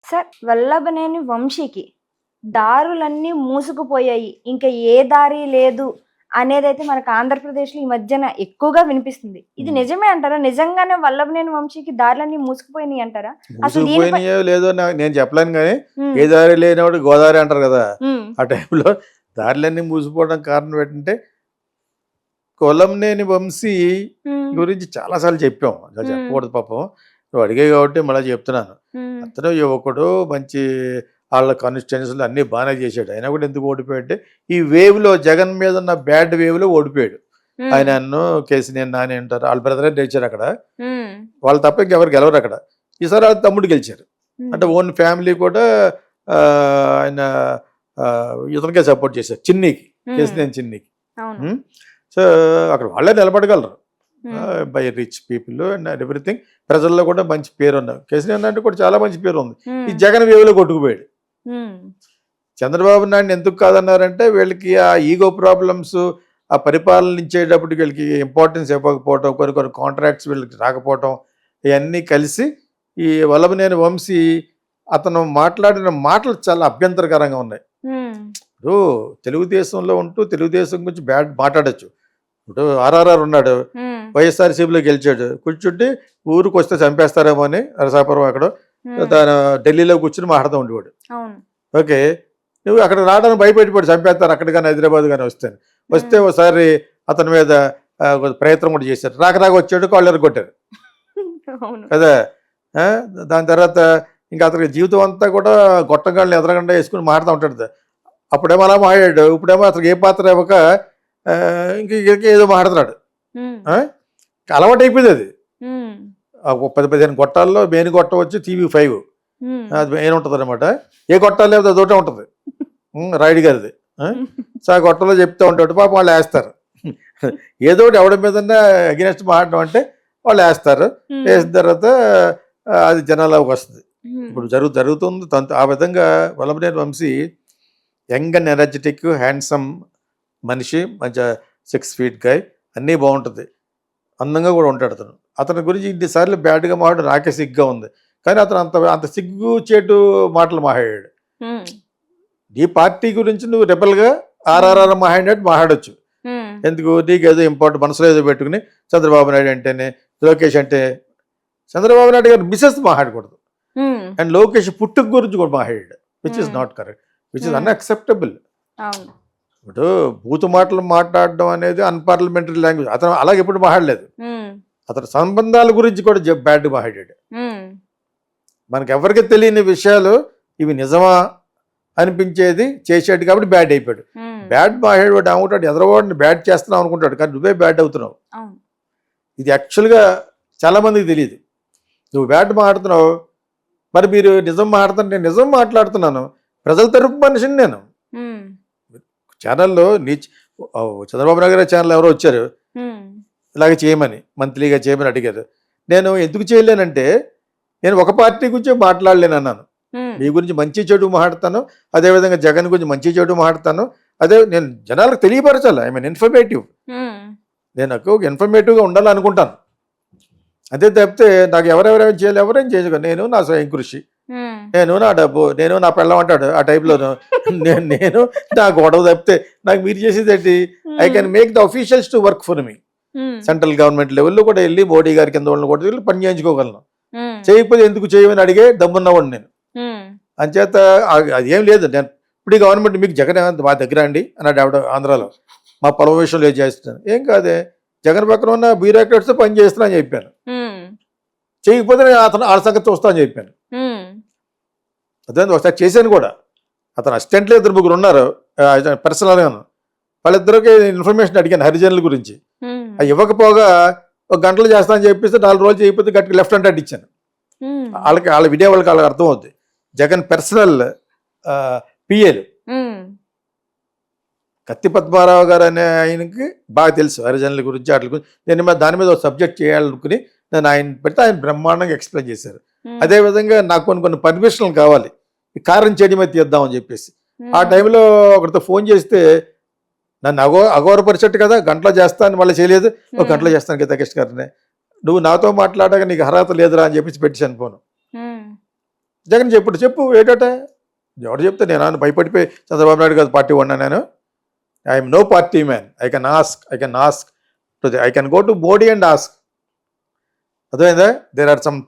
Sir Vallabhaneni వంశీకి దారులన్నీ మూసుకుపోయాయి. ఇంకా ఏ దారి లేదు అనేదైతే మనకు ఆంధ్రప్రదేశ్‌లో ఈ మధ్యన ఎక్కువగా వినిపిస్తుంది. ఇది హ్మ్. నిజమే అంటారా? నిజంగానే వల్లభనేని వంశీకి దారులన్నీ మూసుకుపోయినాయి అంటారా? అసలు దీనిపై మూసుకుపోయినాయో లేదో నేను చెప్పలేను గానీ, హ్మ్. ఏ దారి లేనివాడు గోదావరి అంటారు కదా! హ్మ్. ఆ టైంలో దారులన్నీ మూసిపోవడం కారణం ఏంటంటే, కొలంనేని వంశీ హ్మ్. గురించి చాలా సార్లు చెప్పాం. అలా హ్మ్. చెప్పకూడదు పాపం. నువ్వు అడిగావు కాబట్టి మళ్ళా చెప్తున్నాను. హ్మ్. అతను యువకుడు, మంచి ఆళ్ళ కాన్స్టిట్యుయెన్సీలో అన్నీ బానే చేశాడు. అయినా కూడా ఎందుకు ఓడిపోయాడంటే, ఈ వేవ్‌లో జగన్ మీద ఉన్న బ్యాడ్ వేవ్‌లో ఓడిపోయాడు. హ్మ్. ఆయనను కేశినేని నాని అంటారు. ఆళ్ళ బ్రదరే గెలిచారక్కడ. హ్మ్. వాళ్ళు తప్ప ఇంకెవరు గెలవరక్కడ. ఈసారి ఆళ్ళ తమ్ముడు గెలిచారు. అంటే హ్మ్. ఓన్ ఫ్యామిలీ కూడా ఆయన ఇతనికే సపోర్ట్ చేశారు. చిన్నికి. హ్మ్. కేశినేని చిన్నికి. అవును. హ్మ్. సో, అక్కడ వాళ్ళే నిలబడగలరు. హ్మ్. By rich people and everything. ప్రజల్లో కూడా మంచి పేరుంది. కేసీఆర్ అంటే కూడా చాలా మంచి పేరుంది. ఈ హ్మ్. జగన్ వేవ్‌లో కొట్టుకుపోయాడు. హ్మ్. చంద్రబాబు నాయుడుని ఎందుకు కాదన్నారంటే, వీళ్ళకి ఆ ఈగో ప్రాబ్లమ్స్, ఆ పరిపాలనించేటప్పటికి వీళ్ళకి ఇంపార్టెన్స్ ఇవ్వకపోవటం, కొన్ని కొన్ని కాంట్రాక్ట్స్ వీళ్ళకి రాకపోవటం, ఇయన్నీ కలిసి ఈ వల్లభనేని వంశీ అతను మాట్లాడిన మాటలు చాలా అభ్యంతరకరంగా ఉన్నాయి. హ్మ్. ఇప్పుడు తెలుగుదేశంలో ఉంటూ తెలుగుదేశం గురించి బ్యాడ్ మాట్లాడొచ్చు. ఇప్పుడు ఆర్ఆర్ఆర్ ఉన్నాడు. హ్మ్. వైఎస్ఆర్‌సీపీలో గెలిచాడు. కూర్చుంటే ఊరికొస్తే చంపేస్తారేమో అని నరసాపురం ఎక్కడో హ్మ్. తను ఢిల్లీలో కూర్చొని మాట్లాడుతూ ఉండేవాడు. అవును. ఓకే. నువ్వు అక్కడ రావడానికి భయపెట్టిపోయాడు చంపేస్తారు అక్కడ గాని హైదరాబాద్ గాని వస్తే. వస్తే హ్మ్. ఓసారి అతని మీద ప్రయత్నం కూడా చేశారు. రాక రాక వచ్చాడు కాళ్ళు ఇరగ్గొట్టారు. అవును. కదా! ఆ! దాని తర్వాత ఇంకా అతనికి జీవితం అంతా కూడా గొట్టంగాళ్ళని ఎదరగండా వేసుకొని మాట్లాడుతూ ఉంటాడు. అప్పుడేమో అలా మాట్లాడాడు. ఇప్పుడేమో అతనికి ఏ పాత్ర ఇవ్వక ఇంక ఏదో మాట్లాడుతున్నాడు. హ్మ్. ఆ! అలవాటైపోయింది అది. హ్మ్. ఒక 10, 15 గొట్టాల్లో మెయిన్ గొట్టం వచ్చి టీవీ5. హ్మ్. అది మెయిన్ ఉంటదనమాట. ఏ గొట్టాలు లేకపోతే అదొకటే ఉంటది. రాయుడు గారిది. ఆ! సో, ఆ గొట్టంలో చెప్తూ ఉంటాడు. పాపం వాళ్ళేస్తారు. ఏదో ఒకటి ఎవడి మీదన్నా అగెయినెస్ట్ మాట్లాడడం అంటే వాళ్ళేస్తారు. హ్మ్. వేసిన తర్వాత అది జనాల్లోకి వస్తది. హ్మ్. ఇప్పుడు జరుగుతుంది ఆ విధంగా Vallabhaneni Vamsi young and energetic, handsome మనిషి. మంచిగా 6 ఫీట్ గాయ్. అన్నీ బావుంటది. అందంగా కూడా ఉంటాడు అతను. అతని గురించి ఇన్ని సార్లు బ్యాడ్‌గా మాట్లాడడం నాకే సిగ్గుగా ఉంది. కానీ అతను అంత అంత సిగ్గు చేటు మాటలు మాట్లాడాడు. హ్మ్. నీ పార్టీ గురించి నువ్వు రెబెల్‌గా హ్మ్. ఆర్ఆర్ఆర్ మాట్లాడినట్టు మాట్లాడొచ్చు. హ్మ్. ఎందుకు నీకేదో ఇంపార్టెంట్ మనసులో ఏదో పెట్టుకుని చంద్రబాబు నాయుడు అంటేనే, లోకేష్ అంటే చంద్రబాబు నాయుడు గారి మిసెస్ మాట్లాడకూడదు. హ్మ్. అండ్ లోకేష్ పుట్టుక గురించి కూడా మాట్లాడాడు. విచ్ ఈస్ హ్మ్. Not correct. విచ్ ఈస్ హ్మ్. అన్‌యాక్సెప్టబుల్. అవును. ఇప్పుడు బూతు మాటలు మాట్లాడడం అనేది అన్‌పార్లమెంటరీ లాంగ్వేజ్. అతను అలాగ ఎప్పుడు మాట్లాడలేదు. హ్మ్. అతని సంబంధాల గురించి కూడా బ్యాడ్‌గా మాట్లాడాడు. హ్మ్. మనకెవ్వరికీ తెలియని విషయాలు ఇవి నిజమా అనిపించేది చేసాడు కాబట్టి బ్యాడ్ అయిపోయాడు. హ్మ్. బ్యాడ్ మాట్లాడేవాడు ఏమవుతాడు, ఎదరవాడిని బ్యాడ్ చేస్తున్నావు అనుకుంటాడు. కానీ నువ్వే బ్యాడ్ అవుతున్నావు. అవును. ఇది యాక్చువల్‌గా చాలామందికి తెలీదు. నువ్వు బ్యాడ్ మాట్లాడుతున్నావు. మరి మీరు నిజం మాట్లాడుతుంటే నేను నిజం మాట్లాడుతున్నాను. ప్రజల తరపు మనిషిని నేను. హ్మ్. ఛానల్‌లో చంద్రబాబు నాయుడు గారి ఛానల్ ఎవరో వచ్చారు. హ్మ్. ఇలాగ చేయమని, మంత్లీగా చేయమని అడిగారు. నేను ఎందుకు చేయలేనంటే, నేను ఒక పార్టీ గురించే మాట్లాడలేనన్నాను. హ్మ్. మీ గురించి మంచి చెడు మాట్లాడతాను. అదేవిధంగా జగన్ గురించి మంచి చెడు మాట్లాడతాను. నేను జనాలకు తెలియపరచాలి. I mean informative. హ్మ్. నేను ఒక ఇన్ఫర్మేటివ్‌గా ఉండాలనుకుంటాను. అంతే తప్పితే నాకు ఎవరెవరేమి చేయాలి, ఎవరేం చేయరు. నేను నా స్వయం కృషి. హ్మ్. నేను నా డబ్బు, నేను నా పెళ్ళాం అంటాడు ఆ టైప్‌లోను. నేను నా గొడవ తప్పితే నాకు మీరు చేసేదేంటి? I hmm. Can make the officials to work for me. Hmm. Central government లెవెల్‌లో కూడా వెళ్ళి మోడీ గారి కింద వాళ్ళని కూడా వెళ్ళి పని చేయించుకోగలను. హ్మ్. చేయకపోతే ఎందుకు చేయమని అడిగే దమ్మున్నవాడిని నేను. హ్మ్. అంచేత అది ఏం లేదు. నేను ఇప్పుడు ఈ గవర్నమెంట్ మీకు జగన్ ఏమన్నా మా దగ్గర అండి అన్నాడు ఆవిడ ఆంధ్రాలో. మా పొలం విషయంలో ఏం చేస్తున్నాను. ఏం కాదే జగన్ పక్కన ఉన్న బ్యూరోక్రాట్స్‌తో పని చేస్తున్నా అని చెప్పాను. హ్మ్. చేయకపోతే నేను ఆళ్ళ సంగతి చూస్తా అని చెప్పాను. హ్మ్. అర్థమైందా? ఒకసారి చేశాను కూడా. అతను అసిస్టెంట్లు ఇద్దరు ముగ్గురు ఉన్నారు. పర్సనల్‌గాను. వాళ్ళిద్దరికి ఇన్ఫర్మేషన్ అడిగాను హరిజనుల గురించి. హ్మ్. అవి ఇవ్వకపోగా ఒక గంటలో చేస్తా అని చెప్పేసి 4 రోజులు చేయకపోతే గట్టిగా లెఫ్ట్ హ్యాండ్ అడ్డిచ్చాను. హ్మ్. వాళ్ళ వీడియో వాళ్ళకి అర్థమవుద్ది. జగన్ పర్సనల్ పిఏలు. హ్మ్. కత్తి పద్మారావు గారు అనే ఆయనకి బాగా తెలుసు హరిజనుల గురించి వాటి గురించి. నేను దాని మీద ఒక సబ్జెక్ట్ చేయాలనుకుని నేను ఆయన పెడితే ఆయన బ్రహ్మాండంగా ఎక్స్ప్లెయిన్ చేశారు. హ్మ్. అదేవిధంగా నాకు కొన్ని కొన్ని పర్మిషన్లు కావాలి. ఈ కారం చెడి మీద తీద్దామని చెప్పేసి. ఆ హ్మ్. టైంలో ఒకరితో ఫోన్ చేస్తే నన్ను అగౌరవపరిచేట్టు కదా గంటలో చేస్తా అని మళ్ళీ చేయలేదు. ఒక గంటలో హ్మ్. చేస్తాను గీతా కృష్ణ గారిని. నువ్వు నాతో మాట్లాడక నీకు అర్హత లేదురా అని చెప్పేసి పెట్టేశాను ఫోను. హ్మ్. జగన్ చెప్పు ఏటట ఎవరు చెప్తే నేను ఆయన భయపడిపోయి చంద్రబాబు నాయుడు గారు పార్టీ ఉన్నా నేను I'm no party man I can ask I can go to Modi and ask. అర్థమైందా? There are some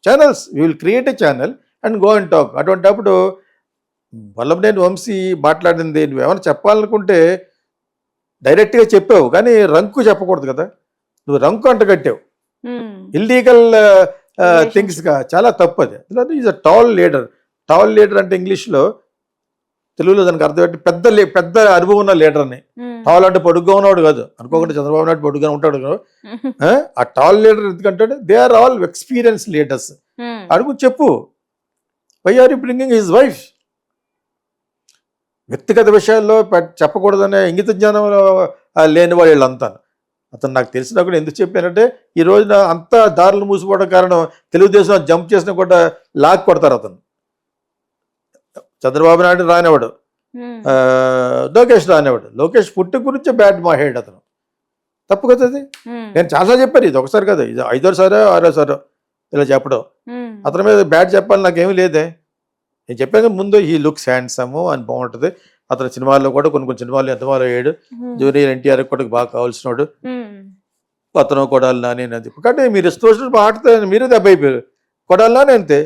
channels you will create a channel and go and talk. అటువంటిప్పుడు వల్లభనేని వంశీ మాట్లాడింది నువ్వేమైనా చెప్పాలనుకుంటే డైరెక్ట్గా చెప్పావు, కానీ రంకు చెప్పకూడదు కదా. నువ్వు రంకు అంటగట్టావు, ఇల్లీగల్ థింగ్స్గా, చాలా తప్పు అది. ఈజ్ అ టాల్ లీడర్ అంటే ఇంగ్లీష్లో, తెలుగులో దానికి అర్థం పెద్ద అనుభవం ఉన్న లీడర్ని. టాల్ అంటే పొడుగ్గా ఉన్నవాడు కాదు, అనుకోకుండా చంద్రబాబు నాయుడు పొడుగ్గా ఉంటాడు కదా. ఆ టాల్ లీడర్ ఎందుకంటే they are all experience leaders. అడుగు చెప్పు, why are you bringing his wife? వ్యక్తిగత విషయాల్లో చెప్పకూడదనే ఇంగిత జ్ఞానం లేని వాళ్ళంతా. అతను నాకు తెలిసినా కూడా ఎందుకు చెప్పానంటే ఈ రోజున అంతా దారులు మూసిపోవడం కారణం తెలుగుదేశం జంప్ చేసినా కూడా లాక్ కొడతారు అతను. చంద్రబాబు నాయుడు రానివాడు, లోకేష్ రానివాడు. లోకేష్ పుట్టి గురించి బ్యాడ్ మాట్లాడాడు అతను. తప్పు కదా అది. నేను చాలా చెప్పాను, ఇది ఒకసారి కదా, ఇది 5వ సారో 6వ సారో ఇలా చెప్పడం. అతని మీద బ్యాడ్ చెప్పాలి నాకేమీ లేదే. నేను చెప్పాను ముందు ఈ లుక్స్ హ్యాండ్సమ్ అని బాగుంటుంది. అతని సినిమాల్లో కూడా కొన్ని సినిమాలు ఎంతమాలో అయ్యాడు. జూనియర్ ఎన్టీఆర్ కూడా బాగా కావాల్సినాడు. అతను కొడాలి నాని అని చెప్పి, కానీ మీరు ఇష్టం వచ్చినట్టు మాట్లాడితే మీరే దెబ్బ అయిపోయారు. కొడాలి నాని అంతే,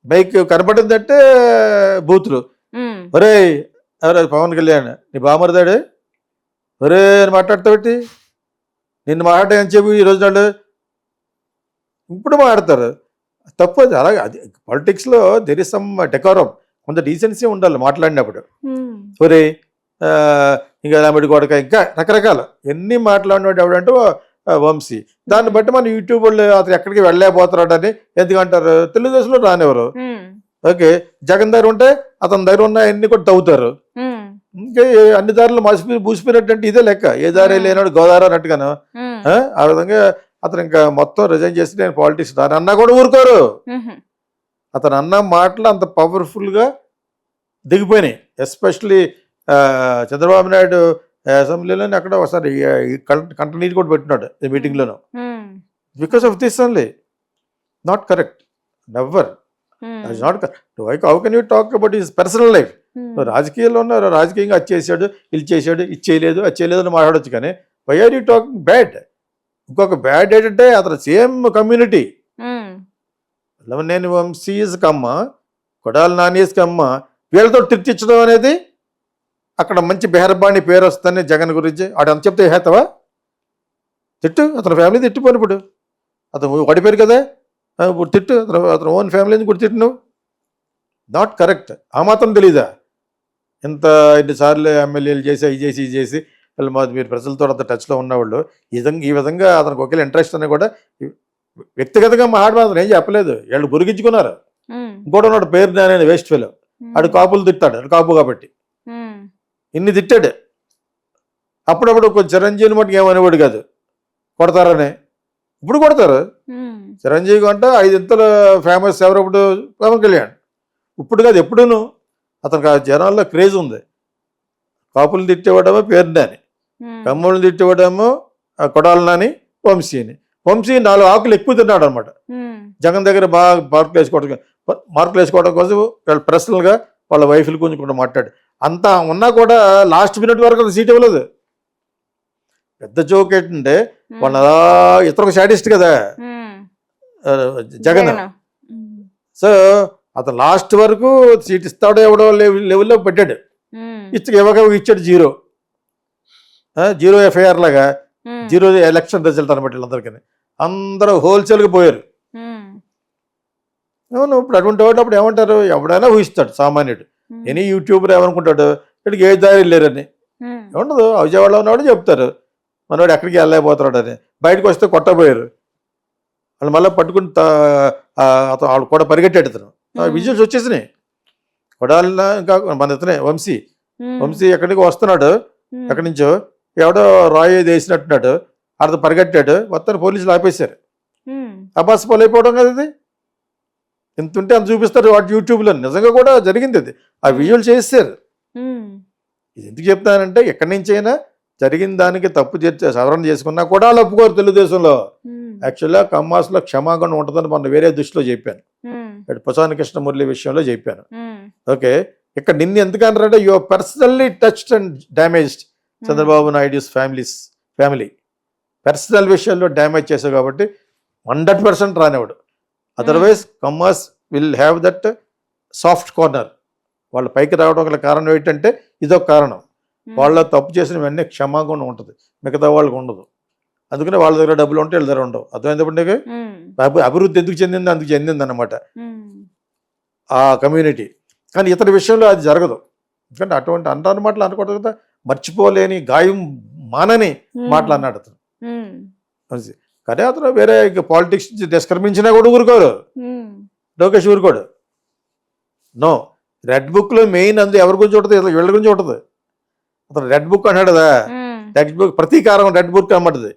బైక్ కనపడిందంటే బూతులు. ఒరే ఎవరు పవన్ కళ్యాణ్ నీ బామరదాడు, ఒరే అని మాట్లాడతాబట్టి నిన్ను మాట్లాడని చెప్పి ఈ రోజు నాడు ఇప్పుడు మాట్లాడతారు. తప్పు అది. అలాగే అది పాలిటిక్స్లో దెర్ ఇస్ సమ్ డెకోరం, కొంత డీసెన్సీ ఉండాలి మాట్లాడినప్పుడు. ఒరే ఇంకా రామిడి కొడక, ఇంకా రకరకాల ఎన్ని మాట్లాడినాడు ఎవడంటే వంశీ. దాన్ని బట్టి మన యూట్యూబ్ వాళ్ళు అతను ఎక్కడికి వెళ్ళలేకపోతున్నాడని ఎందుకంటారు, తెలుగుదేశంలో రానివ్వరు. ఓకే, జగన్ దగ్గర ఉంటే అతని దగ్గర ఉన్న అన్ని కూడా తవ్వుతారు. ఇంకా అన్ని దారులు మూసిపోయినట్టు అంటే ఇదే లెక్క. ఏ దారి లేనాడు గోదావరి అన్నట్టుగాను. ఆ విధంగా అతను ఇంకా మొత్తం రిజైన్ చేసి నేను పాలిటిక్స్ దాని అన్నా కూడా ఊరుకోరు. అతను అన్న మాటలు అంత పవర్ఫుల్గా దిగిపోయినాయి. ఎస్పెషలీ చంద్రబాబు నాయుడు అసెంబ్లీలోనే అక్కడ ఒకసారి కంట నీరు కూడా పెట్టినాడు ఈ మీటింగ్లోను. Because of this only. Not correct, never. Not correct. How can you talk about his personal life? రాజకీయాల్లో ఉన్నారు, రాజకీయంగా అది చేశాడు, ఇది చేశాడు, ఇది చేయలేదు, అది చేయలేదు అని మాట్లాడచ్చు. కానీ why are you talking bad? ఇంకొక బ్యాడ్ ఏంటంటే అతను సేమ్ కమ్యూనిటీ. వల్లభనేని వంశీస్ కమ్మ, కొడాలి నానీస్ కమ్మ, వీళ్ళతో తిట్టించడం అనేది అక్కడ మంచి బెహర్బాణి పేరు వస్తుందని జగన్ గురించి ఆడు అంత చెప్తే హేతవా? తిట్టు, అతని ఫ్యామిలీ తిట్టిపోను. ఇప్పుడు అతను పడిపోయారు కదా, ఇప్పుడు తిట్టు, అతను ఓన్ ఫ్యామిలీని కూడా తిట్టు నువ్వు. Not correct. ఆ మాత్రం తెలీదా? ఎన్నిసార్లు ఎమ్మెల్యేలు చేసి ఇది చేసి ఇది చేసి వీళ్ళు మీరు ప్రజలతో అంత టచ్లో ఉన్నవాళ్ళు ఈ విధంగా అతనికి ఒకేలా ఇంట్రెస్ట్ అని కూడా వ్యక్తిగతంగా మాట్లాడమని ఏం చెప్పలేదు. వీళ్ళు గురిగించుకున్నారు. ఇంకోటి ఉన్నాడు పేరు నాని వేస్ట్ ఫెలో, ఆడు కాపులు తిట్టాడు, ఆడు కాపు కాబట్టి ఇన్ని తిట్టాడు. అప్పుడప్పుడు కొంచెం చిరంజీవి మటుకు ఏమనేవాడు కాదు, కొడతారని. ఇప్పుడు కొడతారు. చిరంజీవి అంటే 5 ఇంతలు ఫేమస్ ఎవరు? ఇప్పుడు పవన్ కళ్యాణ్. ఇప్పుడు కాదు, ఎప్పుడూను అతనికి ఆ జనాల్లో క్రేజ్ ఉంది. కాపులు తిట్టేవాడేమో పేరు నాని, కమ్ముళ్ళు తిట్టేవాడేమో కొడాలి నాని, వంశీని. వంశీ 4 ఆకులు ఎక్కువ తిన్నాడు అనమాట. జగన్ దగ్గర బాగా మార్కులు వేసుకోవడం కోసం వాళ్ళు పర్సనల్గా వాళ్ళ వైఫ్లు గురించి కూడా మాట్లాడు. అంతా ఉన్నా కూడా లాస్ట్ మినిట్ వరకు అది సీట్ ఇవ్వలేదు. పెద్ద జోక్ ఏంటంటే వాళ్ళ ఇతర శాడిస్ట్ కదా జగన్. సో అతను లాస్ట్ వరకు సీట్ ఇస్తాడో ఎవడో లెవెల్లో పెట్టాడు. ఇచ్చాడు 0 ఎఫ్ఐఆర్ లాగా, 0 ఎలక్షన్ రిజల్ట్ అనమాట. వీళ్ళందరికీ అందరూ హోల్సేల్గా పోయారు. అవును, ఇప్పుడు అటువంటి వాడు అప్పుడు ఏమంటారు? ఎవడైనా ఊహిస్తాడు సామాన్యుడు. ఎనీ యూట్యూబర్ ఏమనుకుంటాడు, ఇక్కడికి ఏ దారి లేరని. ఏముండదు, విజయవాడలో ఉన్నవాడు చెప్తారు మనవాడు ఎక్కడికి వెళ్ళలేకపోతున్నాడని. బయటకు వస్తే కొట్టబోయారు వాళ్ళు, మళ్ళీ పట్టుకుని అతను వాళ్ళు కూడా పరిగెట్టాడు. అతను విజువల్స్ వచ్చేసినాయి. కొడాలి ఇంకా మన ఇతనే వంశీ ఎక్కడికి వస్తున్నాడు, ఎక్కడి నుంచో ఎవడో రాయి వేసినట్టున్నాడు, అతను పరిగెట్టాడు, మొత్తం పోలీసులు ఆపేశారు. అబాస్ పోలైపోవడం కదా ఇది. ఎంత ఉంటే అంత చూపిస్తారు వాటి యూట్యూబ్లో. నిజంగా కూడా జరిగింది అది, ఆ విజువల్ చేస్తారు. ఇది ఎందుకు చెప్తానంటే ఎక్కడి నుంచి అయినా జరిగిన దానికి తప్పు సవరణ చేసుకున్నా కూడా వాళ్ళు ఒప్పుకోరు తెలుగుదేశంలో. యాక్చువల్గా కమ్మాస్లో క్షమాగుణం ఉంటుందని మొన్న వేరే దృష్టిలో చెప్పాను. పుసాని కృష్ణమురళి విషయంలో చెప్పాను. ఓకే, ఇక్కడ నిన్ను ఎందుకు అన్నారంటే you are personally touched and damaged Chandrababu Naidu family personal విషయాల్లో డ్యామేజ్ చేశావు కాబట్టి 100% రానివాడు. Otherwise Kammas will have that soft corner. వాళ్ళు పైకి రావడం గల కారణం ఏంటంటే ఇదొక కారణం. వాళ్ళ తప్పు చేసినవన్నీ క్షమాగుణం ఉంటుంది, మిగతా వాళ్ళకి ఉండదు. అందుకనే వాళ్ళ దగ్గర డబ్బులు ఉంటే వీళ్ళ దగ్గర ఉండవు. అర్థమైందండి. అభివృద్ధి ఎందుకు చెందింది, అందుకు చెందింది అన్నమాట ఆ కమ్యూనిటీ. కానీ ఇతని విషయంలో అది జరగదు. ఎందుకంటే అటువంటి అంటాను మాటలు అనకూడదు కదా, మర్చిపోలేని గాయం మానని మాటలు అన్నాడు అతను. కానీ అతను వేరే పాలిటిక్స్ నిష్క్రమించినా కూడా ఊరుకోరు, లోకేష్ ఊరుకోడు. నో, రెడ్ బుక్ లో మెయిన్ అందు ఎవరి గురించి ఉంటుంది, వీళ్ళ గురించి ఉంటుంది. అతను రెడ్ బుక్ అన్నాడు కదా, రెడ్ బుక్ ప్రతీకారం రెడ్ బుక్ అన్నమాటది.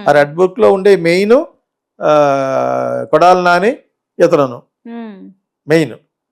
ఆ రెడ్ బుక్ లో ఉండే మెయిన్ కొడాలి నాని ఇతను మెయిన్.